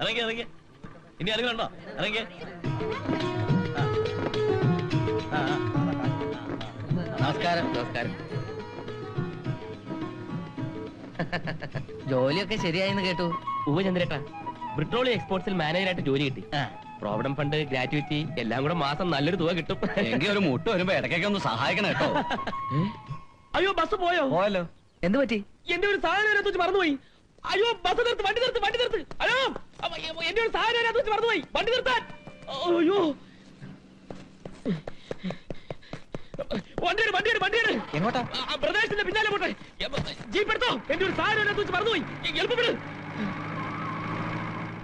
ഇറങ്ങി ഇറങ്ങി. ഇനി ആളുകളുണ്ടോ? ഇറങ്ങി. നമസ്കാരം. നമസ്കാരം. ജോലിയൊക്കെ ശരിയായെന്ന് കേട്ടു. ചന്ദ്രേട്ടാ, ബ്രിട്ടോളിയം എക്സ്പോർട്സിൽ മാനേജറായിട്ട് ജോലി കിട്ടി. പ്രോവിഡന്റ് ഫണ്ട്, ഗ്രാറ്റുവിറ്റി എല്ലാം കൂടെ മാസം നല്ലൊരു തുക കിട്ടും. എങ്കിൽ ഒരു മുട്ട് വരുമ്പോ ഇടയ്ക്കൊക്കെ ഒന്ന് സഹായിക്കണം കേട്ടോ. അയ്യോ, ബസ് പോയോ? പോയല്ലോ. എന്ത് പറ്റി? എന്റെ ഒരു സാധനം വെച്ച് മറന്നുപോയി. അയ്യോ, ബസ് നിർത്ത്, വണ്ടി നിർത്ത്, വണ്ടി നിർത്ത്. അയ്യോ, എന്റെ ഒരു സാധനം വെച്ച് മറന്നുപോയി, വണ്ടി നിർത്താൻ. അയ്യോ, വണ്ടിയാണ്. എങ്ങോട്ടാ? പ്രദേശത്തിന്റെ പിന്നാലെ പോട്ടെ. ജീപ്പ് എടുത്തോ, എന്റെ ഒരു സാധനം വെച്ച് മറന്നുപോയി. എളുപ്പപ്പെട്.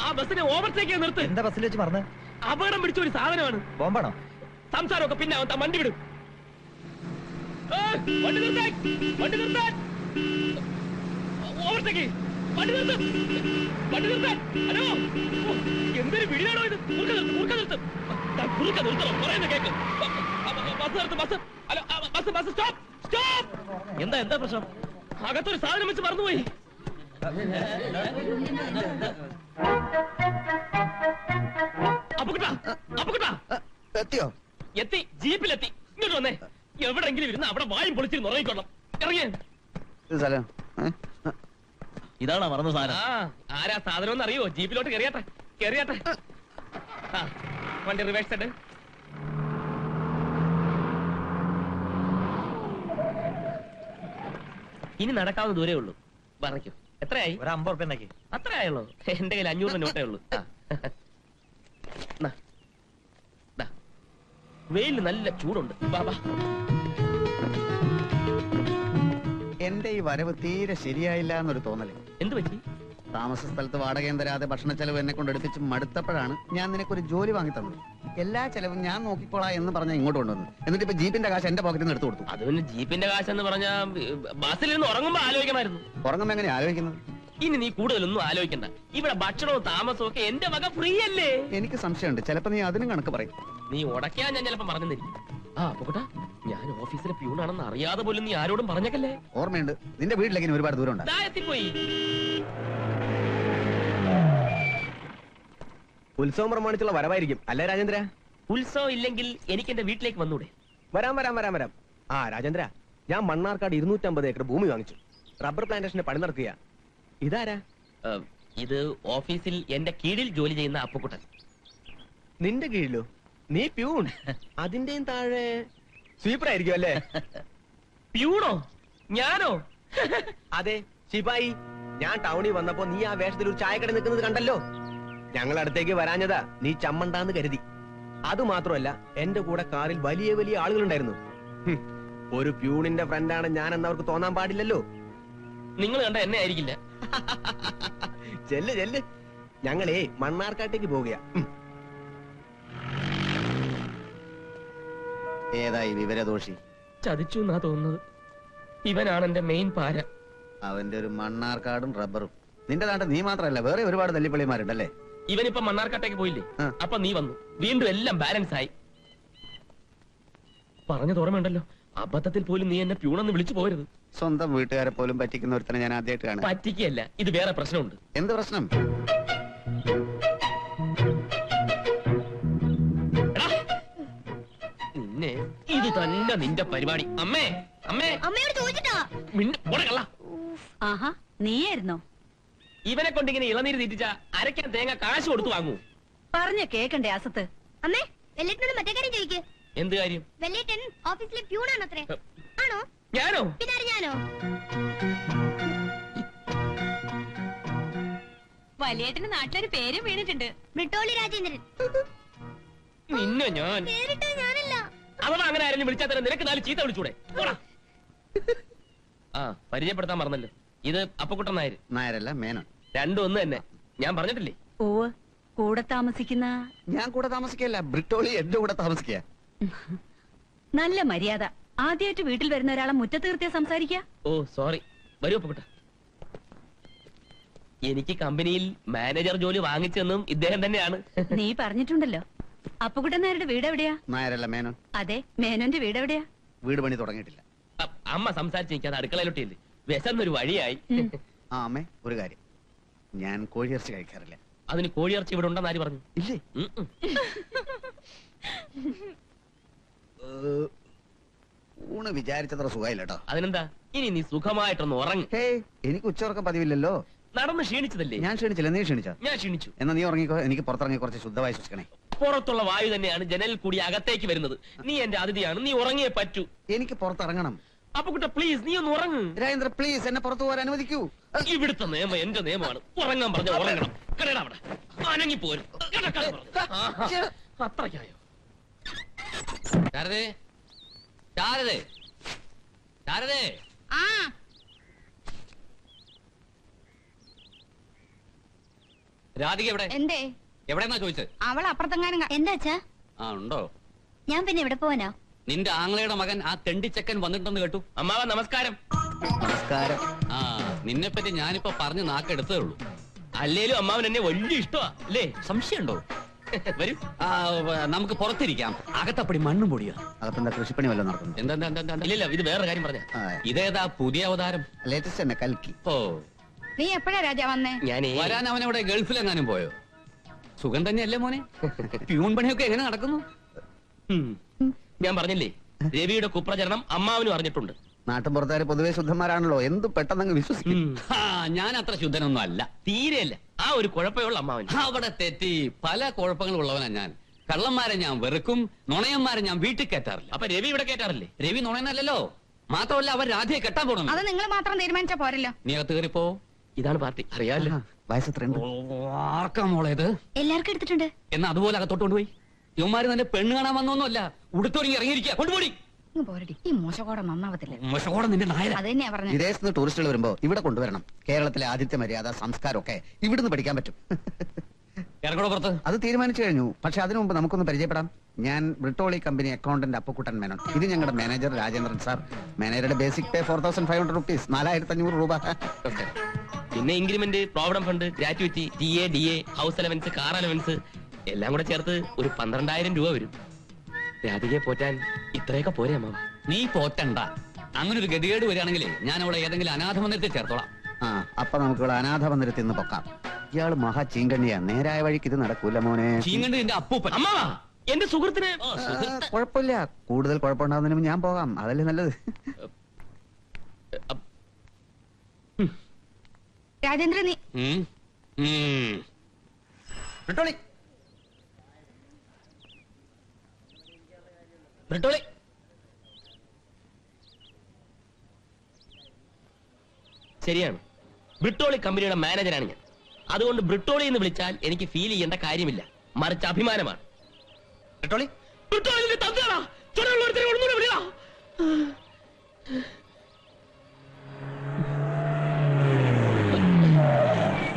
ആ ബസ്സിനെ ഓവർടേക്ക് നിർത്ത്. എന്താ ബസ്സിൽ വെച്ച് മറന്ന്? അപകടം പിടിച്ച ഒരു സാധനമാണ്. ബോംബാണോ? സംസാരമൊക്കെ പിന്നെ വണ്ടി വിടും. വണ്ടി നിർത്താൻ, വണ്ടി നിർത്താൻ. ഓവർടേക്ക്, വണ്ടി നിർത്തും, വണ്ടി നിർത്താൻ. ഹലോ, എന്തൊരു വീടാണോ ഇത്? കുറുക്ക നിർത്തും. പറയുന്ന കേക്ക്. ബസ് നിർത്തും, bus. Hello, bus stop, stop. എന്താ പ്രശ്നം? അകത്തൊരു സാധനം വെച്ച് മറന്നുപോയി. എത്തിയോ? എത്തി, ജീപ്പിലെത്തി. ഇങ്ങോട്ട് വന്നേ. എവിടെങ്കിലും ഇരുന്ന് അവിടെ വായും പൊളിച്ചിരുന്ന് ഉറങ്ങിക്കൊള്ളാം. ഇറങ്ങിയ ഇതാണോ മറന്ന സാധനം? ആരാ സാധനം എന്ന് അറിയോ? ജീപ്പിലോട്ട് കയറിയാട്ടെ, കയറിയാട്ടെ. വണ്ടി റിവേഴ്സ് ഇട്. ഇനി നടക്കാവുന്ന ദൂരേ ഉള്ളൂ. പറഞ്ഞോ, എത്രയായി? ഒരു 50 ഉറുപ്പിക. അത്ര ആയുള്ളൂ. എന്റെ കയ്യിൽ 500 നോട്ടേ ഉള്ളൂ. വെയില് നല്ല ചൂടുണ്ട്. ബാബാ, എന്റെ ഈ വരവ് തീരെ ശരിയായില്ല എന്നൊരു തോന്നല്. എന്ത് പറ്റി? താമസ സ്ഥലത്ത് വാടകയും തരാതെ ഭക്ഷണ ചെലവ് എന്നെ കൊണ്ട് എടുപ്പിച്ച് മടുത്തപ്പോഴാണ് ഞാൻ നിനക്കൊരു ജോലി വാങ്ങി തന്നത്. എല്ലാ ചെലവും ഞാൻ നോക്കിക്കോളാം എന്ന് പറഞ്ഞാൽ ഇങ്ങോട്ട് കൊണ്ടുവന്നു. എന്നിട്ട് ഇപ്പൊ ജീപ്പിന്റെ കാശ് എന്റെ പോക്കറ്റിൽ നിന്ന് എടുത്തു കൊടുത്തു. അത് പിന്നെ ജീപ്പിന്റെ കാശ് എന്ന് പറഞ്ഞാൽ ബസ്സിൽ നിന്ന് ഉറങ്ങുമ്പോ ആലോചിക്കണമായിരുന്നു. ഉറങ്ങുമ്പോ എങ്ങനെ ആലോചിക്കുന്നത്? ഇനി നീ കൂടുതലൊന്നും ആലോചിക്കണ്ട. ഇവിടെ ഭക്ഷണവും താമസവും ഒക്കെ എന്റെ വക ഫ്രീ അല്ലേ? എനിക്ക് സംശയമുണ്ട്, ചിലപ്പോ നീ അതിനും കണക്ക് പറയും. നീ ഉടക്കാൻ ഞാൻ ചിലപ്പോ പറഞ്ഞിരിക്കും. പോകട്ടാ, ഞാൻ ഓഫീസിലെ പ്യൂണാണെന്ന് അറിയാതെ പോലും നീ ആരോടും പറഞ്ഞേക്കല്ലേ. ഓർമ്മയുണ്ട്, നിന്റെ വീട്ടിലേക്ക് ഒരുപാട് ദൂരം ഉണ്ട്. എത്തിപ്പോയി. ഉത്സവം പ്രമാണിച്ചുള്ള വരവായിരിക്കും അല്ലേ രാജേന്ദ്ര? ഉത്സവം ഇല്ലെങ്കിൽ എനിക്ക് എന്റെ വീട്ടിലേക്ക് വന്നൂടെ? വരാം. രാജേന്ദ്ര, ഞാൻ മണ്ണാർക്കാട് 250 ഏക്കർ ഭൂമി വാങ്ങിച്ചു. റബ്ബർ പ്ലാന്റേഷന്റെ പണി നടക്കുക. ഇതാരാ? ഇത് ഓഫീസിൽ എന്റെ കീഴിൽ ജോലി ചെയ്യുന്ന അപ്പുക്കുട്ടൻ. നിന്റെ കീഴിലോ? നീ പ്യൂൺ. അതിന്റെയും താഴെ സ്വീപ്പർ ആയിരിക്കും അല്ലേ? പ്യൂണോ? ഞാനോ? അതെ, ശിപായി. ഞാൻ ടൗണിൽ വന്നപ്പോ നീ ആ വേഷത്തിൽ ഒരു ചായക്കട നിൽക്കുന്നത് കണ്ടല്ലോ. ഞങ്ങൾ അടുത്തേക്ക് വരാഞ്ഞതാ നീ ചമ്മണ്ടാന്ന് കരുതി. അത് മാത്രമല്ല, എന്റെ കൂടെ കാറിൽ വലിയ വലിയ ആളുകളുണ്ടായിരുന്നു. ഒരു പ്യൂണിന്റെ ഫ്രണ്ടാണ് ഞാൻ എന്നവർക്ക് തോന്നാൻ പാടില്ലല്ലോ. നിങ്ങൾ കണ്ട എന്നെ ആയിരിക്കില്ല. ചെല്ല്. ഞങ്ങളേ മണ്ണാർക്കാട്ടേക്ക് പോവുക. ഏതായി വിവരദോഷി? ചതിച്ചു എന്നാ തോന്നുന്നത്. ഇവനാണ് എന്റെ മെയിൻ പാര. അവന്റെ ഒരു മണ്ണാർക്കാടും റബ്ബറും. നിന്റെ നാട്ടിൽ നീ മാത്രമല്ല, വേറെ ഒരുപാട് തല്ലിപ്പള്ളിമാരുണ്ടല്ലേ? ഇവനിപ്പോ മണ്ണാർക്കാട്ടേക്ക് പോയില്ലേ? അപ്പൊ നീ വന്നു, വീണ്ടും എല്ലാം ബാലൻസ് ആയി. പറഞ്ഞത് ഓർമ്മയുണ്ടല്ലോ, അബദ്ധത്തിൽ പോലും നീ എന്നെ പ്യൂണെന്ന് വിളിച്ചു പോകരുത്. സ്വന്തം വീട്ടുകാരെ പോലും പറ്റിക്കുന്ന ഒരുത്തനെ ഞാൻ ആദ്യമായിട്ട് കാണാം. പറ്റിക്കല്ല, ഇത് വേറെ പ്രശ്നമുണ്ട്. എന്ത് പ്രശ്നം? നിന്നെ ഇത് തന്നെ നിന്റെ പരിപാടി. അമ്മയോട് ചോദിച്ചിട്ടാ? ആഹാ, നീയായിരുന്നോ? ഇവനെ കൊണ്ടിങ്ങനെ ഇളനീര് തീറ്റിച്ച അരക്കാൻ തേങ്ങ കാശ് കൊടുത്തു വാങ്ങൂ. പറഞ്ഞ കേക്കണ്ടേ അസത്ത്? അമ്മേ, വെല്ലേട്ടനോട് മറ്റേ കാര്യം ചോദിക്ക്. എന്ത് കാര്യം? വെല്ലേട്ടൻ ഓഫീസിലെ പ്യൂണാണത്രേ. ആണോ? ഞാനോ? പിന്നെ ഞാനോ? വലിയേട്ടന് നാട്ടിലൊരു പേരും വീണിട്ടുണ്ട്, ബ്രിട്ടോളി രാജേന്ദ്രൻ. നിന്നെ ഞാൻ പേരിട്ടത് ഞാനല്ല. അഥവാ അങ്ങനെ ആരെങ്കിലും വിളിച്ചാൽ തന്നെ നിനക്ക് 4 ചീത്ത വിളിച്ചൂടെ? പരിചയപ്പെടുത്താൻ മറന്നല്ലോ, ഇത് അപ്പുക്കുട്ടൻ നായർ. നായരല്ല, മേനോൻ. രണ്ടും ഒന്ന് തന്നെ. ഞാൻ പറഞ്ഞിട്ടില്ലേ? കൂടെ താമസിക്കുന്ന? ഞാൻ കൂടെ താമസിക്കല്ല, ബ്രിട്ടോളി എന്റെ കൂടെ താമസിക്കുക. നല്ല മര്യാദ. ആദ്യമായിട്ട് വീട്ടിൽ വരുന്ന ഒരാളെ മുറ്റത്ത് നിർത്തിയാ സംസാരിക്കാ? സോറി. വരൂ അപ്പുക്കുട്ട. എനിക്ക് കമ്പനിയിൽ മാനേജർ ജോലി വാങ്ങിച്ചെന്നും ഇദ്ദേഹം തന്നെയാണ്. നീ പറഞ്ഞിട്ടുണ്ടല്ലോ. അപ്പുക്കുട്ടൻ നായരുടെ വീട് എവിടെയാ? നായരല്ല, മേനോൻ. അതെ, മേനോന്റെ വീട് എവിടെയാ? വീട് പണി തുടങ്ങിയിട്ടില്ല. അമ്മ സംസാരിച്ച് നിൽക്കാതെ അടുക്കളയിലൊട്ടിയില്ലേ? വിശന്നൊരു വഴിയായി. അമ്മേ, ഒരു കാര്യം. ഞാൻ കോഴിയിറച്ചി കഴിക്കാറില്ല. അതിന് കോഴിയിറച്ചി ഇവിടെ ഉണ്ടെന്ന് ആര് പറഞ്ഞു? ഇല്ലേ? ഊണ് വിചാരിച്ചത്ര സുഖമില്ല കേട്ടോ. അതിനെന്താ, ഇനി നീ സുഖമായിട്ടൊന്ന് ഉറങ്ങ്. എനിക്ക് ഉച്ചയുറക്കം പതിവില്ലല്ലോ. നടന്ന് ക്ഷീണിച്ചതല്ലേ? ഞാൻ ക്ഷീണിച്ചില്ല, നീ ക്ഷീണിച്ചോ? ഞാൻ ക്ഷീണിച്ചു. എന്നാ നീ ഉറങ്ങിക്കോ, എനിക്ക് പുറത്തിറങ്ങി കുറച്ച് ശുദ്ധമായി ശ്വസിക്കണേ. പുറത്തുള്ള വായു തന്നെയാണ് ജനലിൽ കൂടി അകത്തേക്ക് വരുന്നത്. നീ എന്റെ അതിഥിയാണ്, നീ ഉറങ്ങിയേ പറ്റൂ. എനിക്ക് പുറത്തിറങ്ങണം. അപ്പൊ കുട്ട പ്ലീസ് നീ ഒന്ന് ഉറങ്ങ്. രാജേന്ദ്ര പ്ലീസ് എന്നെ പുറത്തു പോകാൻ അനുവദിക്കൂ. ഇവിടുത്തെ നിയമം എന്റെ നിയമമാണ്. ഉറങ്ങാൻ പറഞ്ഞ ഉറങ്ങണം. കടയുടെ അവിടെ അനങ്ങിപ്പോരും. അത്രയ്ക്കായോ? ശാരദേ, ശാരദേ, ശാരദേ. രാധിക എവിടെ? എന്തേ? എവിടെന്നാ ചോദിച്ചത്? അവൾ അപ്പുറത്തെങ്ങാനും എന്താ അച്ഛാ? ആ ഉണ്ടോ? ഞാൻ പിന്നെ എവിടെ പോവാനോ? നിന്റെ ആങ്ങളയുടെ മകൻ ആ തെണ്ടിച്ചക്കൻ വന്നിട്ടുണ്ടെന്ന് കേട്ടു. അമ്മാവ നമസ്കാരം. നമസ്കാരം. ആ നിന്നെ പറ്റി ഞാനിപ്പോ പറഞ്ഞു നാക്കെടുത്തേ ഉള്ളൂ. അല്ലേലും അമ്മാവൻ എന്നെ വലിയ ഇഷ്ടമാ അല്ലേ? സംശയമുണ്ടോ? വരൂ. നമുക്ക് പുറത്തിരിക്കാം. അകത്തപ്പടി മണ്ണും പൊടിയാ. അകത്തെന്താ കൃഷിപ്പണി വല്ലതും നടക്കുന്നു? എന്താ ഇല്ലില്ല, ഇത് വേറെ കാര്യം പറഞ്ഞ. ഇതേതാ പുതിയ അവതാരം? ലേറ്റസ്റ്റ് തന്നെ കൽക്കി. ഓ നീ എപ്പോഴാ രാജാ വന്നേ? ഞാനേ വരാൻ അവനവിടെ ഗൾഫിലെങ്ങാനും പോയോ? സുഖം തന്നെയല്ലേ മോനെ? പ്യൂൺ പണിയൊക്കെ എങ്ങനെ നടക്കുന്നു? ഞാൻ പറഞ്ഞില്ലേ, രവിയുടെ കുപ്രചരണം അമ്മാവനും അറിഞ്ഞിട്ടുണ്ട്. നാട്ടും പുറത്തുകാർ പൊതുവെ ശുദ്ധന്മാരാണല്ലോ, എന്ത് പെട്ടെന്ന് വിശ്വസിക്കും. ഞാൻ അത്ര ശുദ്ധനൊന്നും അല്ല. തീരെയല്ല. ആ ഒരു കുഴപ്പമുള്ള അമ്മാവൻ. അവിടെ തെറ്റി. പല കുഴപ്പങ്ങളും ഉള്ളവനാ ഞാൻ. കള്ളന്മാരെ ഞാൻ വെറുക്കും, നുണയന്മാരെ ഞാൻ വീട്ടിൽ കയറ്റാറില്ല. അപ്പൊ രവി ഇവിടെ കേട്ടാറില്ലേ? രവി നുണയനല്ലോ. മാത്രമല്ല അവർ രാധയെ കെട്ടാൻ പോകണം. അത് നിങ്ങൾ മാത്രം തീരുമാനിച്ചാ പോരല്ലോ. നീ അകത്ത് കയറിപ്പോ. ഇതാണ് പാർട്ടി, അറിയാലോ. വയസ്സെത്രയുണ്ട്? ആർക്കാ മോളേത്? എല്ലാവർക്കും എടുത്തിട്ടുണ്ട്. എന്നാ അതുപോലെ അകത്തോട്ട് കൊണ്ടുപോയി. ഇവന്മാര് തന്നെ പെണ്ണ് കാണാൻ വന്നൊന്നുമല്ല, ഉടുത്തൊരുങ്ങി ഇറങ്ങിയിരിക്കുക. കൊണ്ടുപോയി. പോരടി, ഈ മോശക്കോടെ നന്നാവത്തില്ല. മോശക്കോടെ നിന്റെ നായര. അത് തന്നെയാ പറഞ്ഞത്. വിദേശത്ത് നിന്ന് ടൂറിസ്റ്റുകൾ വരുമ്പോ ഇവിടെ കൊണ്ടുവരണം. കേരളത്തിലെ ആതിഥ്യ മര്യാദ സംസ്കാരമൊക്കെ ഇവിടുന്ന് പഠിക്കാൻ പറ്റും. ഇറങ്ങോടെ പുറത്ത്. അത് തീരുമാനിച്ചു കഴിഞ്ഞു. പക്ഷെ അതിനു മുമ്പ് നമുക്കൊന്ന് പരിചയപ്പെടാം. ഞാൻ ബ്രിട്ടോളി കമ്പനി അക്കൗണ്ടന്റ് അപ്പുക്കുട്ടൻ മേനോൻ. ഇത് ഞങ്ങളുടെ മാനേജർ രാജേന്ദ്രൻ സാർ. മാനേജറുടെ ബേസിക് പേ 4500 റുപ്പീസ്, 4500 രൂപ. പിന്നെ increment, provident fund, gratuity, TA, DA, house allowance, car allowance എല്ലാം കൂടെ ചേർത്ത് ഒരു 12,000 രൂപ വരും. രാധികയെ പോറ്റാൻ ഇത്രയൊക്കെ പോരെ അമ്മ? നീ പോറ്റണ്ട. അങ്ങനെ ഒരു ഗതികേട് വരികയാണെങ്കിൽ ഞാൻ അവിടെ ഏതെങ്കിലും അനാഥ മന്ദിരത്തിൽ ചേർത്തോളാം. അപ്പൊ നമുക്ക് ഇവിടെ അനാഥ മന്ദിരത്തിൽ നിന്ന് പൊക്കാം. ഇയാള് മഹാ ചീങ്കണ്ണിയാ. നേരായ വഴിക്ക് ഇത് നടക്കൂല മോനെ. ചീങ്കണ്ട് നിന്റെ അപ്പൂപ്പൻ. അമ്മ എന്റെ സുഹൃത്തിന് കുഴപ്പമില്ല. കൂടുതൽ കുഴപ്പമുണ്ടാകുന്നതിന് ഞാൻ പോകാം. അതല്ലേ നല്ലത്. രാജേന്ദ്രൻ നീ ബ്രിട്ടോളി ബ്രിട്ടോളി ശരിയാണ്. ബ്രിട്ടോളി കമ്പനിയുടെ മാനേജറാണ് ഞാൻ. അതുകൊണ്ട് ബ്രിട്ടോളി എന്ന് വിളിച്ചാൽ എനിക്ക് ഫീൽ ചെയ്യേണ്ട കാര്യമില്ല, മറിച്ച് അഭിമാനമാണ്. ബ്രിട്ടോളി ബ്രിട്ടോളി തന്തയാടാ. ചുടയുള്ളൊരുത്തരെ ഒന്നുകൂടെ വിളിയാ.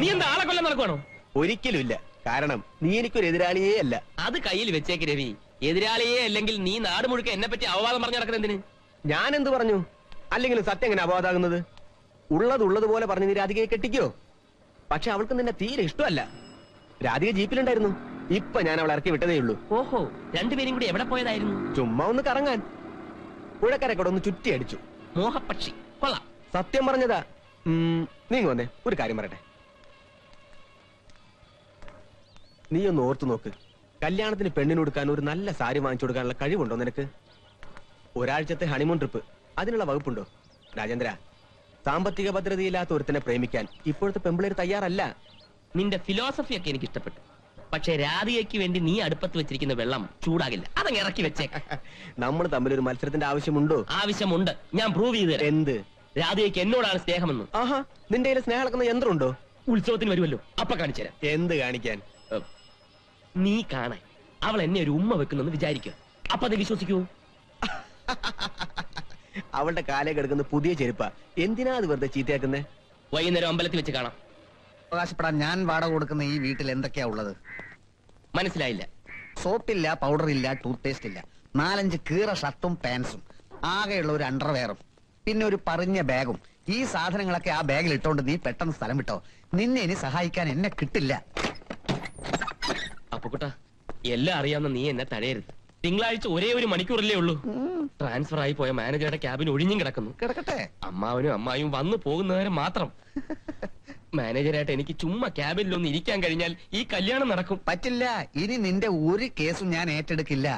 നീ എന്താ ആളെ കൊല്ലം നടക്കുവാണോ? ഒരിക്കലും ഇല്ല. കാരണം നീ എനിക്കൊരു എതിരാളിയേ അല്ല. അത് കയ്യിൽ വെച്ചേക്ക് രവി. എതിരാളിയെ അല്ലെങ്കിൽ നീ നാട് മുഴുക്ക എന്നെ പറ്റി അപവാദം പറഞ്ഞു നടക്കുന്ന എന്തിന്? ഞാൻ എന്ത് പറഞ്ഞു? അല്ലെങ്കിൽ സത്യം എങ്ങനെ അപവാദാകുന്നത്? ഉള്ളതുപോലെ പറഞ്ഞ് നീ രാധികയെ കെട്ടിക്കോ. പക്ഷെ അവൾക്ക് നിന്നെ തീരെ ഇഷ്ടമല്ല. രാധിക ജീപ്പിലുണ്ടായിരുന്നു. ഇപ്പൊ ഞാൻ അവളെ ഇറക്കി വിട്ടതേ ഉള്ളൂ. ഓഹോ, രണ്ടുപേരും കൂടി എവിടെ പോയതായിരുന്നു? ചുമ്മാ ഒന്ന് കറങ്ങാൻ. പുഴക്കരക്കൂടെ ഒന്ന് ചുറ്റി അടിച്ചു. മോഹപക്ഷി കൊള്ളാം. സത്യം പറഞ്ഞതാ. നീ വന്നേ, ഒരു കാര്യം പറയട്ടെ. നീ ഒന്ന് ഓർത്തു നോക്ക്. കല്യാണത്തിന് പെണ്ണിന് കൊടുക്കാൻ ഒരു നല്ല സാരി വാങ്ങിച്ചു കൊടുക്കാനുള്ള കഴിവുണ്ടോ നിനക്ക്? ഒരാഴ്ചത്തെ ഹണിമൂൺ ട്രിപ്പ്, അതിനുള്ള വകുപ്പുണ്ടോ? രാജേന്ദ്ര, സാമ്പത്തിക ഭദ്രതയില്ലാത്ത ഒരുത്തനെ പ്രേമിക്കാൻ ഇപ്പോഴത്തെ പെമ്പിളേര് തയ്യാറല്ല. നിന്റെ ഫിലോസഫി ഒക്കെ എനിക്ക് ഇഷ്ടപ്പെട്ടു. പക്ഷെ രാധികയ്ക്ക് വേണ്ടി നീ അടുപ്പത്ത് വെച്ചിരിക്കുന്ന വെള്ളം ചൂടാകില്ല. അതങ്ങ് ഇറക്കി വെച്ചേക്ക. നമ്മൾ തമ്മിൽ ഒരു മത്സരത്തിന്റെ ആവശ്യമുണ്ടോ? ആവശ്യമുണ്ട്. ഞാൻ പ്രൂവ് ചെയ്ത് തരാം. എന്ത്? രാധികയ്ക്ക് എന്നോടാണ് സ്നേഹമെന്ന്. ആഹാ, നിന്റെ കയ്യിൽ സ്നേഹം അളക്കുന്ന യന്ത്രമുണ്ടോ? ഉത്സവത്തിന് വരുമല്ലോ, അപ്പൊ കാണിച്ചു തരാം. എന്ത് കാണിക്കാൻ? നീ കാണാൻ അവൾ എന്നെ ഒരു ഉമ്മ വെക്കുന്നെന്ന് വിചാരിക്കുക. അപ്പൊ അത് വിശ്വസിക്കൂ? അവളുടെ കാലേ കിടക്കുന്ന പുതിയ ചെരുപ്പ. എന്തിനാ അത് വെറുതെ ചീത്തയാക്കുന്നേ? വൈകുന്നേരം അമ്പലത്തിൽ വെച്ച് കാണാം. അവകാശപ്പെടാൻ ഞാൻ വാടക കൊടുക്കുന്ന ഈ വീട്ടിൽ എന്തൊക്കെയാ ഉള്ളത്? മനസ്സിലായില്ല. സോപ്പില്ല, പൗഡർ ഇല്ല, ടൂത്ത് പേസ്റ്റ് ഇല്ല, 4-5 കീറ ഷർട്ടും പാൻസും, ആകെയുള്ള ഒരു അണ്ടർവെയറും, പിന്നെ ഒരു പറഞ്ഞ ബാഗും. ഈ സാധനങ്ങളൊക്കെ ആ ബാഗിൽ ഇട്ടോണ്ട് നീ പെട്ടെന്ന് സ്ഥലം വിട്ടോ. നിന്നെ ഇനി സഹായിക്കാൻ എന്നെ കിട്ടില്ല. അപ്പുക്കുട്ട, എല്ലാം അറിയാവുന്ന നീ എന്നെ തടയരുത്. തിങ്കളാഴ്ച ഒരേ ഒരു മണിക്കൂറല്ലേ ഉള്ളൂ. ട്രാൻസ്ഫർ ആയി പോയ മാനേജറുടെ ക്യാബിൻ ഒഴിഞ്ഞും കിടക്കുന്നു. കിടക്കട്ടെ. അമ്മാവനും അമ്മായും വന്നു പോകുന്നവരെ മാത്രം. മാനേജരായിട്ട് എനിക്ക് ചുമ്മാ ക്യാബിനിലൊന്ന് ഇരിക്കാൻ കഴിഞ്ഞാൽ ഈ കല്യാണം നടക്കും. പറ്റില്ല. ഇനി നിന്റെ ഒരു കേസും ഞാൻ ഏറ്റെടുക്കില്ല.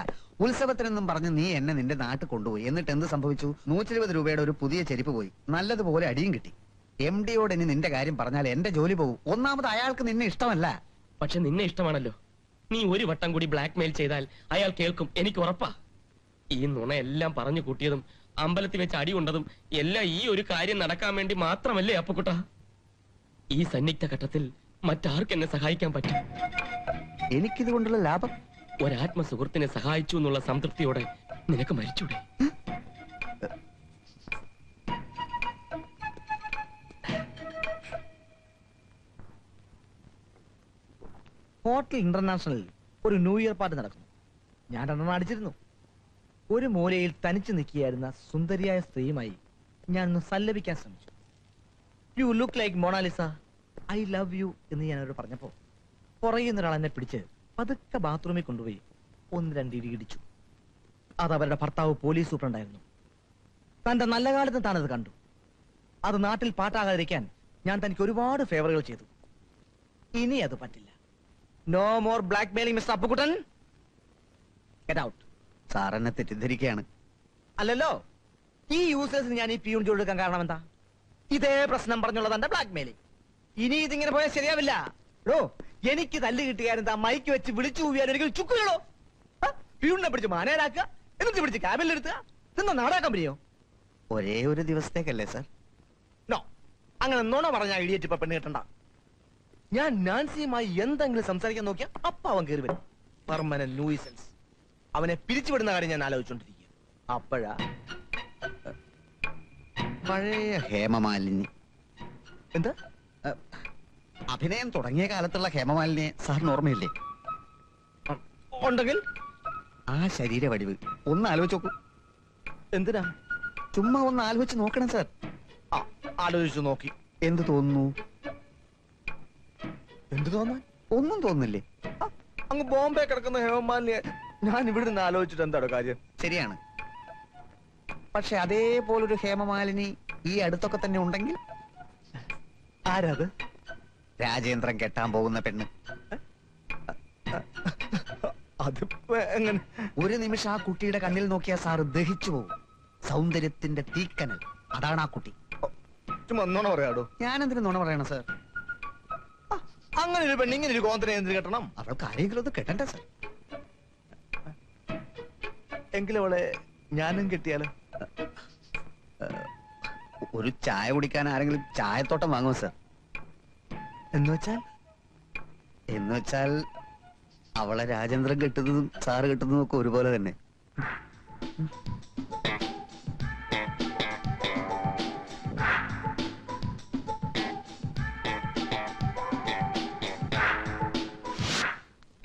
ഉത്സവത്തിനെന്നും പറഞ്ഞ് നീ എന്നെ നിന്റെ നാട്ടിൽ കൊണ്ടുപോയി. എന്നിട്ട് എന്ത് സംഭവിച്ചു? 120 രൂപയുടെ ഒരു പുതിയ ചെരുപ്പ് പോയി. നല്ലതുപോലെ അടിയും കിട്ടി. MD-യോട് ഇനി നിന്റെ കാര്യം പറഞ്ഞാൽ എന്റെ ജോലി പോകും. ഒന്നാമത് അയാൾക്ക് നിന്നെ ഇഷ്ടമല്ല. പക്ഷെ നിന്നെ ഇഷ്ടമാണല്ലോ. നീ ഒരു വട്ടം കൂടി ബ്ലാക്ക് മെയിൽ ചെയ്താൽ അയാൾ കേൾക്കും, എനിക്ക് ഉറപ്പാ. ഈ നുണ എല്ലാം പറഞ്ഞു കൂട്ടിയതും അമ്പലത്തിൽ വെച്ച് അടി കൊണ്ടതും എല്ലാം ഈ ഒരു കാര്യം നടക്കാൻ വേണ്ടി മാത്രമല്ലേ അപ്പുക്കുട്ട? ഈ സന്നിഗ്ധ ഘട്ടത്തിൽ മറ്റാർക്ക് എന്നെ സഹായിക്കാൻ പറ്റും? എനിക്കിത് കൊണ്ടുള്ള ലാഭം? ഒരാത്മ സുഹൃത്തിനെ സഹായിച്ചു എന്നുള്ള സംതൃപ്തിയോടെ നിനക്ക് മരിച്ചൂടെ? ഹോട്ടൽ ഇന്റർനാഷണലിൽ ഒരു ന്യൂ ഇയർ പാർട്ടി നടക്കുന്നു. ഞാൻ 2 അടിച്ചിരുന്നു. ഒരു മൂലയിൽ തനിച്ചു നിൽക്കുകയായിരുന്ന സുന്ദരിയായ സ്ത്രീയുമായി ഞാൻ ഒന്ന് സല്ലപിക്കാൻ ശ്രമിച്ചു. You look like Mona Lisa, I love you എന്ന് ഞാൻ അവരോട് പറഞ്ഞപ്പോ പുറയുന്ന ഒരാൾ എന്നെ പിടിച്ച് പതുക്കെ ബാത്റൂമിൽ കൊണ്ടുപോയി 1-2 ഇടി ഇടിച്ചു. അത് അവരുടെ ഭർത്താവ് പോലീസ് സൂപ്രണ്ടായിരുന്നു. തന്റെ നല്ല കാലത്ത് താനത് കണ്ടു. അത് നാട്ടിൽ പാട്ടാകാതിരിക്കാൻ ഞാൻ തനിക്ക് ഒരുപാട് ഫേവറുകൾ ചെയ്തു. ഇനി അത് പറ്റില്ല. No more blackmailing mister Appukuttan. Get out. Sir എന്നെ തെറ്റിദ്ധരിക്കുകയാണ്. അല്ലല്ലോ, ഈ യൂസേഴ്സിന് ഞാൻ ഈ പിയൂൺ ജോലി എടുക്കാൻ കാരണം എന്താ? ഇതേ പ്രശ്നം പറഞ്ഞുള്ളത് എന്റെ ബ്ലാക്ക് മെയിലിംഗ്. ഇനി ഇതിങ്ങനെ പോയാൽ ശരിയാവില്ല. ഓ, എനിക്ക് തല്ല് കിട്ടുകാരെന്താ മൈക്ക് വെച്ച് വിളിച്ചു പോയാൽ എനിക്ക് ചുക്കുകളോ? പിയൂണിനെ പിടിച്ച് മാനേരാക്കുക, എന്നിട്ട് പിടിച്ച് ക്യാബിനിലെടുത്തുക. ഇതെന്താ നാടാക്കാൻ പറ്റിയോ? ഒരേ ഒരു ദിവസത്തേക്കല്ലേ സാർ? നോ, അങ്ങനെ നുണ പറഞ്ഞാൽ ഇടിയേറ്റ് ഇപ്പൊ പെണ്ണ് കിട്ടണ്ട. ഞാൻ നാൻസിയുമായി എന്തെങ്കിലും സംസാരിക്കാൻ നോക്കിയാൽ അപ്പ അവൻ കയറി വരും. Permanent nuisance. അവനെ പിരിച്ചുവിടുന്ന കാര്യം ഞാൻ ആലോചിച്ചോണ്ടിരിക്കുക. അപ്പോഴാ പഴയ ഹേമമാലിനി. എന്താ? അഭിനയം തുടങ്ങിയ കാലത്തുള്ള ഹേമമാലിനിയെ സാറിന് ഓർമ്മയില്ലേ? ഉണ്ടെങ്കിൽ ആ ശരീര വടിവ് ഒന്ന് ആലോചിച്ച് നോക്കൂ. എന്തിനാ? ചുമ്മാ ഒന്ന് ആലോചിച്ച് നോക്കണം സാർ. ആലോചിച്ചു നോക്കി. എന്ത് തോന്നുന്നു? എന്ത് തോന്നാൻ? ഒന്നും തോന്നുന്നില്ലേ? അങ്ങ് ബോംബെ കിടക്കുന്ന ഹേമമാലിനിയെ ഞാൻ ഇവിടെ നിന്ന് ആലോചിച്ചിട്ട് എന്താണ് കാര്യം? ശരിയാണ്. പക്ഷെ അതേപോലൊരു ഹേമമാലിനി ഈ അടുത്തൊക്കെ തന്നെ ഉണ്ടെങ്കിൽ? ആരാത്? രാജേന്ദ്രൻ കെട്ടാൻ പോകുന്ന പെണ്ണ്. അതിപ്പോ എങ്ങനെ? ഒരു നിമിഷം ആ കുട്ടിയുടെ കണ്ണിൽ നോക്കിയാൽ സാറ് ദഹിച്ചു പോകും. സൗന്ദര്യത്തിന്റെ തീക്കനൽ. അതാണ് ആ കുട്ടി. ചുമ്മാ നുണ പറയാടോ. ഞാനെന്തിനു നുണ പറയണം സാർ? അങ്ങനെ ഒരു പെണ്ണ് ഇങ്ങനെ ഒരു കോന്തനെ എന്തിനു കെട്ടണം? അവൾക്ക് ആരെങ്കിലും അത് കെട്ടണ്ടേ സാർ? എങ്കിലും അവളെ ഞാനും കെട്ടിയാലോ? ഒരു ചായ കുടിക്കാൻ ആരെങ്കിലും ചായത്തോട്ടം വാങ്ങുമോ സാർ? എന്ന് വെച്ചാൽ അവളെ രാജേന്ദ്രൻ കെട്ടുന്നതും സാറ് കെട്ടുന്നതും ഒക്കെ ഒരുപോലെ തന്നെ.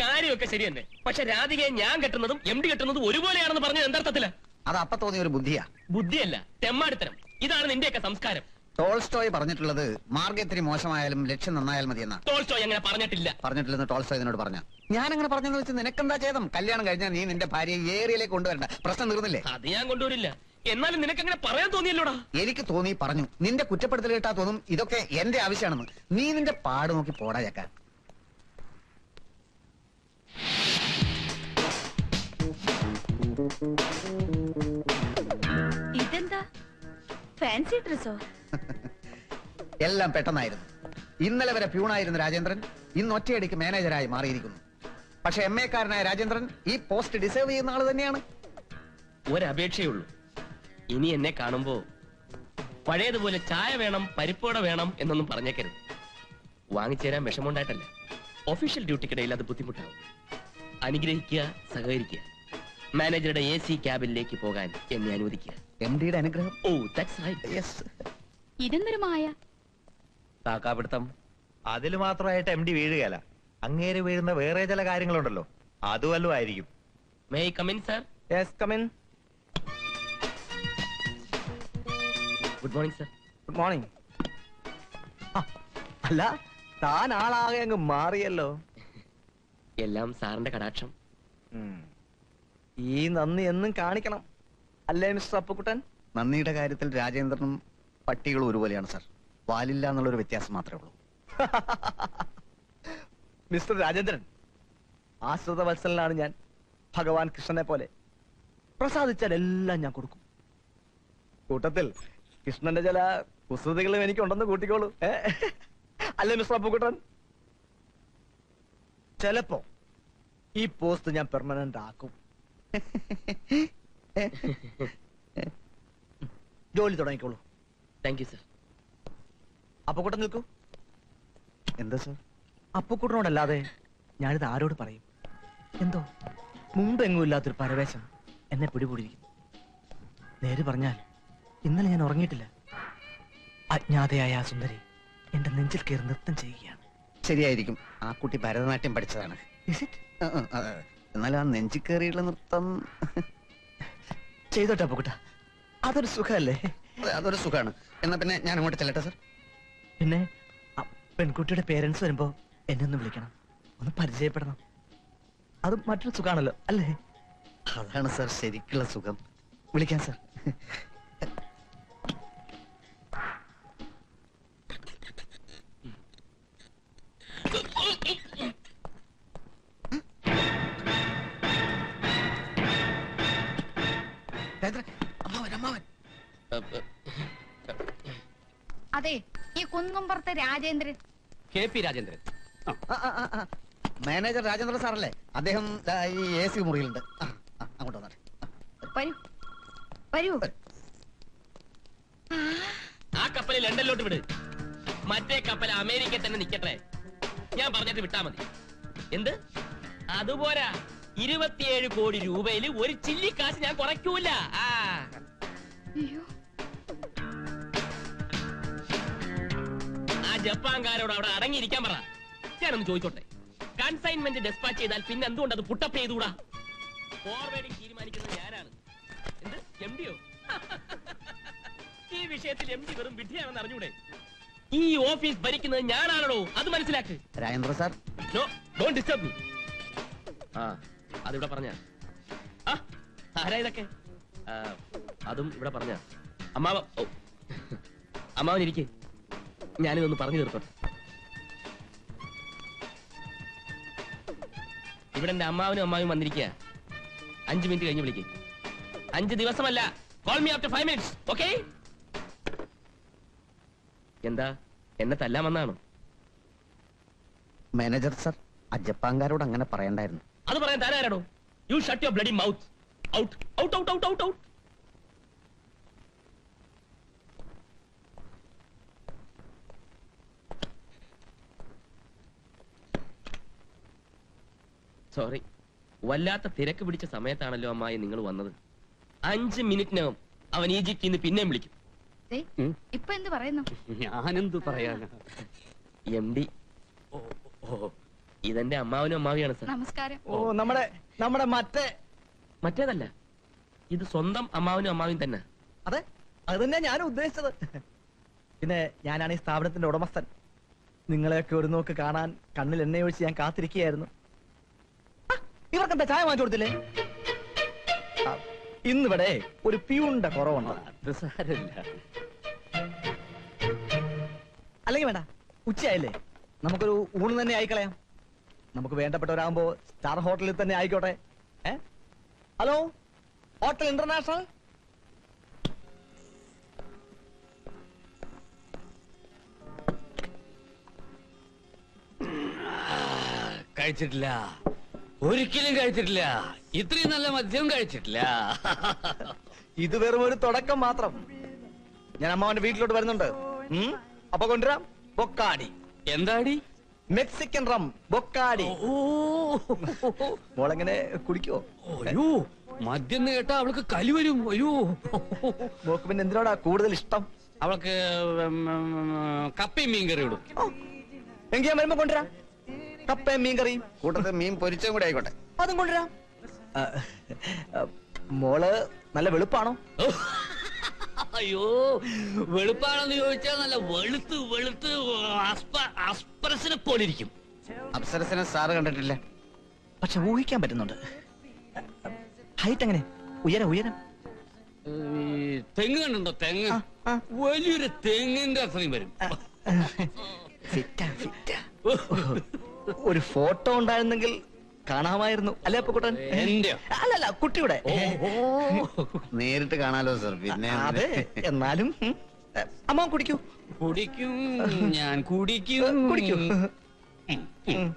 കാര്യമൊക്കെ ശരി തന്നെ. പക്ഷെ രാധികയെ ഞാൻ കെട്ടുന്നതും MD കെട്ടുന്നതും ഒരുപോലെയാണെന്ന് പറഞ്ഞത് എന്തർത്ഥത്തില്? അത് അപ്പ തോന്നിയ ഒരു ബുദ്ധിയാ. ബുദ്ധിയല്ല, തെമ്മാടിത്തരം. ഇതാണ് നിന്റെയൊക്കെ സംസ്കാരം. ടോൾസ്റ്റോയ് പറഞ്ഞിട്ടുള്ളത് മാർഗ്ഗം ഇത്തിരി മോശമായാലും ലക്ഷ്യം നന്നായാൽ മതിയെന്നാ. ടോൾസ്റ്റോയ് അങ്ങനെ പറഞ്ഞിട്ടില്ല. പറഞ്ഞിട്ടില്ലെന്ന് ടോൾസ്റ്റോയ് എന്നോട് പറഞ്ഞ. ഞാൻ അങ്ങനെ പറഞ്ഞെന്ന് വെച്ച് നിനക്കെന്താ ചെയ്തം? കല്യാണം കഴിഞ്ഞാൽ നീ നിന്റെ ഭാര്യയെ ഏരിയയിലേക്ക് കൊണ്ടുവരണ്ട. പ്രശ്നം തീർന്നില്ലേ? അത് ഞാൻ കൊണ്ടുവരില്ല. എന്നാലും നിനക്ക് അങ്ങനെ പറയാൻ തോന്നിയല്ലോടാ. എനിക്ക് തോന്നി പറഞ്ഞു. നിന്റെ കുറ്റപ്പെടുത്തൽ കേട്ടാ തോന്നും ഇതൊക്കെ എന്റെ ആവശ്യമാണെന്ന്. നീ നിന്റെ പാട് നോക്കി പോടാ ചക്ക. ഇതെന്താ ഫാൻസി ഡ്രസ്സോ? എല്ലാം പെട്ടെന്നായിരുന്നു. ഇന്നലെ വരെ പ്യൂണായിരുന്ന രാജേന്ദ്രൻ ഇന്ന് ഒറ്റയടിക്ക് മാനേജരായി മാറിയിരിക്കുന്നു. പക്ഷെ MA കാരനായ രാജേന്ദ്രൻ ഈ പോസ്റ്റ് ഡിസേർവ് ചെയ്യുന്ന ആള് തന്നെയാണ്. ഒരപേക്ഷയുള്ളൂ. ഇനി എന്നെ കാണുമ്പോ പഴയതുപോലെ ചായ വേണം, പരിപ്പോട വേണം എന്നൊന്നും പറഞ്ഞേക്കരുത്. വാങ്ങിച്ചേരാൻ വിഷമമുണ്ടായിട്ടല്ല. ഒഫീഷ്യൽ ഡ്യൂട്ടിക്കിടയിൽ അത് ബുദ്ധിമുട്ടാവും. അനുഗ്രഹിക്കുക, സഹകരിക്കുക. മാനേജറുടെ AC ക്യാബിനിലേക്ക് പോകാൻ എന്നെ അനുവദിക്കുക. MD-യുടെ അനുഗ്രഹം. ഓ, ദാറ്റ്സ് റൈറ്റ്. യെസ്. ഇതെന്തൊരു മായ? കാക്കാപിടുത്തം. അതിൽ മാത്രമായിട്ട് MD വീഴുകയല്ല. അങ്ങേര് വീഴുന്ന വേറെ ചില കാര്യങ്ങളുണ്ടല്ലോ, അതുവല്ലോ ആയിരിക്കും. May I come in sir? Yes, come in. Good morning sir. Good morning. അല്ല, താൻ ആളാകെ അങ്ങ് മാറിയല്ലോ. എല്ലാം സാറിന്റെ കടാക്ഷം. ഈ നന്ദി എന്നും കാണിക്കണം അല്ലേ മിസ്റ്റർ അപ്പുക്കുട്ടൻ? നന്ദിയുടെ കാര്യത്തിൽ രാജേന്ദ്രനും പട്ടികളും ഒരുപോലെയാണ് സാർ. വാലില്ല എന്നുള്ളൊരു വ്യത്യാസം മാത്രമേ ഉള്ളൂ. മിസ്റ്റർ രാജേന്ദ്രൻ, ആശ്രിത വത്സലനാണ് ഞാൻ. ഭഗവാൻ കൃഷ്ണനെ പോലെ പ്രസാദിച്ചാൽ എല്ലാം ഞാൻ കൊടുക്കും. കൂട്ടത്തിൽ കൃഷ്ണന്റെ ചില കുസൃതികളും എനിക്കുണ്ടെന്ന് കൂട്ടിക്കോളൂ. അല്ലേ മിസ്റ്റർ അപ്പുക്കുട്ടൻ? ചിലപ്പോ ഈ പോസ്റ്റ് ഞാൻ പെർമനന്റ് ആക്കും. ജോലി തുടങ്ങിക്കോളൂ. Thank you sir. അപ്പുക്കുട്ടൻ നിൽക്കൂ. എന്താ സർ? അപ്പുക്കുട്ടനോടല്ലാതെ ഞാനിത് ആരോട് പറയും? എന്തോ മുമ്പെങ്ങും ഇല്ലാത്തൊരു പരവേശം എന്നെ പിടികൂടിയിരിക്കുന്നു. നേര് പറഞ്ഞാൽ ഇന്നലെ ഞാൻ ഉറങ്ങിയിട്ടില്ല. അജ്ഞാതയായ ആ സുന്ദരി എന്റെ നെഞ്ചിൽ കയറി നൃത്തം ചെയ്യുകയാണ്. ശരിയായിരിക്കും, ആ കുട്ടി ഭരതനാട്യം പഠിച്ചതാണ്. എന്നാലും ആ നെഞ്ചി കയറിയുള്ള നൃത്തം ചെയ്തോട്ടെ അപ്പുക്കുട്ട, അതൊരു സുഖമല്ലേ? അതൊരു സുഖമാണ്. എന്നാ പിന്നെ ഞാൻ അങ്ങോട്ട് ചെല്ലട്ടെ സർ? പിന്നെ പെൺകുട്ടിയുടെ പേരൻസ് വരുമ്പോ എന്നെ ഒന്ന് വിളിക്കണം, ഒന്ന് പരിചയപ്പെടണം. അത് മറ്റൊരു സുഖാണല്ലോ അല്ലേ? അതാണ് സർ ശരിക്കുള്ള സുഖം. വിളിക്കാം സർ. അതെ, ഈ കുന്നുംപുറത്തെ Rajendran. K P Rajendran. Manager Rajendra സാറല്ലേ? അദ്ദേഹം ദാ ഈ AC മുറിയിലുണ്ട്. അങ്ങോട്ട് വന്നാട്ടെ. വരൂ വരൂ. ആ കപ്പലിൽ ലണ്ടനിലോട്ട് വിട്. മറ്റേ കപ്പൽ അമേരിക്കയിൽ തന്നെ നിക്കട്ടെ. ഞാൻ പറഞ്ഞിട്ട് വിട്ടാ മതി. എന്ത്? അതുപോരാ, 27 കോടി രൂപയിൽ ഒരു ചില്ലി കാശ് ഞാൻ കുറയ്ക്കൂല. അയ്യോ, ആ ജപ്പാൻകാരോട് അവിടെ അടങ്ങിയിരിക്കാൻ പറ. ഞാനൊന്ന് ചോദിച്ചോട്ടെ, കൺസൈൻമെന്റ് ഡെസ്പാച്ച് ചെയ്താൽ പിന്നെ എന്തുകൊണ്ട് അത് പുട്ടപ്പ് ചെയ്തുകൂടാ? ഫോർവേഡിംഗ് തീരുമാനിക്കുന്നത് ഞാനാണ്. എന്ത് MD യോ? ഈ വിഷയത്തിൽ MD വെറും വിഡ്ഢിയാണെന്ന് അറിഞ്ഞൂടെ? ഈ ഓഫീസ് ഭരിക്കുന്നത് ഞാനാണോ? അത് മനസ്സിലാക്ക്. Rajendra sir, no, don't disturb me. അതിവിടെ പറഞ്ഞ ആരാ ഇതൊക്കെ? അതും ഇവിടെ പറഞ്ഞ അമ്മാവ. അമ്മാവനിരിക്കെ, ഞാനിതൊന്ന് പറഞ്ഞു തീർത്തോട്ടെ. ഇവിടെ എന്റെ അമ്മാവനും അമ്മാവും വന്നിരിക്കുക. 5 മിനിറ്റ് കഴിഞ്ഞ് വിളിക്കേ. 5 ദിവസമല്ല, call me after 5 minutes. Okay? എന്താ, എന്നെ തല്ലാൻ വന്നാണോ? മാനേജർ സാർ, ആ ജപ്പാൻകാരോട് അങ്ങനെ പറയണ്ടായിരുന്നു. അത് പറയാൻ താനാരാണോ? You shut your bloody mouth. Out out out out out out. Sorry, വല്ലാത്ത തിരക്ക് പിടിച്ച സമയത്താണല്ലോ അമ്മായി നിങ്ങൾ വന്നത്. 5 മിനിറ്റിനകം അവൻ ഈജിപ്തിൽ നിന്ന് പിന്നെയും വിളിക്കും. ഇപ്പൊ എന്ത് പറയുന്നു? ഞാനെന്തു പറയാനാ? MD. ഇതെന്റെ അമ്മാവനും അമ്മാവിയാണ് സർ. നമസ്കാരം. ഓ, നമ്മുടെ മറ്റേതല്ല, ഇത് സ്വന്തം അമ്മാവനും അമ്മാവിയും തന്നെ. അതെ, അത് തന്നെ ഞാനും ഉദ്ദേശിച്ചത്. പിന്നെ ഞാനാണ് ഈ സ്ഥാപനത്തിന്റെ ഉടമസ്ഥൻ. നിങ്ങളെയൊക്കെ ഒരു നോക്ക് കാണാൻ കണ്ണിൽ എണ്ണയൊഴിച്ച് ഞാൻ കാത്തിരിക്കുകയായിരുന്നു. ഇവർക്കെന്താ ചായ വാങ്ങിച്ചു കൊടുത്തില്ലേ? ഇന്നിവിടെ ഒരു പ്യൂണിന്റെ കുറവുണ്ട്. അത് സാരമില്ല. അല്ലെങ്കിൽ വേണ്ട, ഉച്ചയായില്ലേ, നമുക്കൊരു ഊണ് തന്നെ ആയിക്കളയാം. നമുക്ക് വേണ്ടപ്പെട്ടവരാകുമ്പോ സ്റ്റാർ ഹോട്ടലിൽ തന്നെ ആയിക്കോട്ടെ. Hello, hotel international. കഴിച്ചിട്ടില്ല, ഒരിക്കലും കഴിച്ചിട്ടില്ല. ഇത്രയും നല്ല മദ്യം കഴിച്ചിട്ടില്ല. ഇത് വെറും ഒരു തുടക്കം മാത്രം. ഞാൻ അമ്മാവന്റെ വീട്ടിലോട്ട് വരുന്നുണ്ട്. അപ്പൊ കൊണ്ടുവരാം ബൊക്കാടി. എന്താടി? മെക്സിക്കൻ റം ബൊക്കാടി. മോളെങ്ങനെ കുടിക്കോ? അയ്യോ, മദ്യം കേട്ടാ അവൾക്ക് കലി വരും. അയ്യോ, മോക്ക് പിന്നെ എന്തിനോടാ കൂടുതൽ ഇഷ്ടം? അവൾക്ക് കപ്പയും മീൻകറി ഇടും. എങ്കിൽ ഞാൻ വരുമ്പോ കൊണ്ടുവരാം. കപ്പയും മീൻകറിയും കൂട്ടത്തിൽ മീൻ പൊരിച്ചും കൂടെ ആയിക്കോട്ടെ. അതും കൊണ്ടുവരാം. മോള് നല്ല വെളുപ്പാണോ? അയ്യോ, വെളുപ്പാണെന്ന് ചോദിച്ചാൽ നല്ല വെളുത്ത് വെളുത്ത് അസ്പരസിനെ പോലിരിക്കും. അപ്സരസിനെ സാറ് കണ്ടിട്ടില്ല. പക്ഷെ ഊഹിക്കാൻ പറ്റുന്നുണ്ട്. ഹൈറ്റ് എങ്ങനെ? ഉയരം? തെങ്ങ് കണ്ടുണ്ടോ? തെങ്ങ് വലിയൊരു തെങ്ങിന്റെ അത്രയും വരും. ഒരു ഫോട്ടോ ഉണ്ടായിരുന്നെങ്കിൽ കാണാമായിരുന്നു അല്ലേ അപ്പുക്കുട്ടൻ? എന്റെയോ? അല്ലല്ല, കുട്ടിയുടെ. നേരിട്ട് കാണാലോ സർ. പിന്നെ അതെ, എന്നാലും അമ്മ കുടിക്കൂ. കുടിക്കും, ഞാൻ കുടിക്കും. കുടിക്കൂ. ഉം.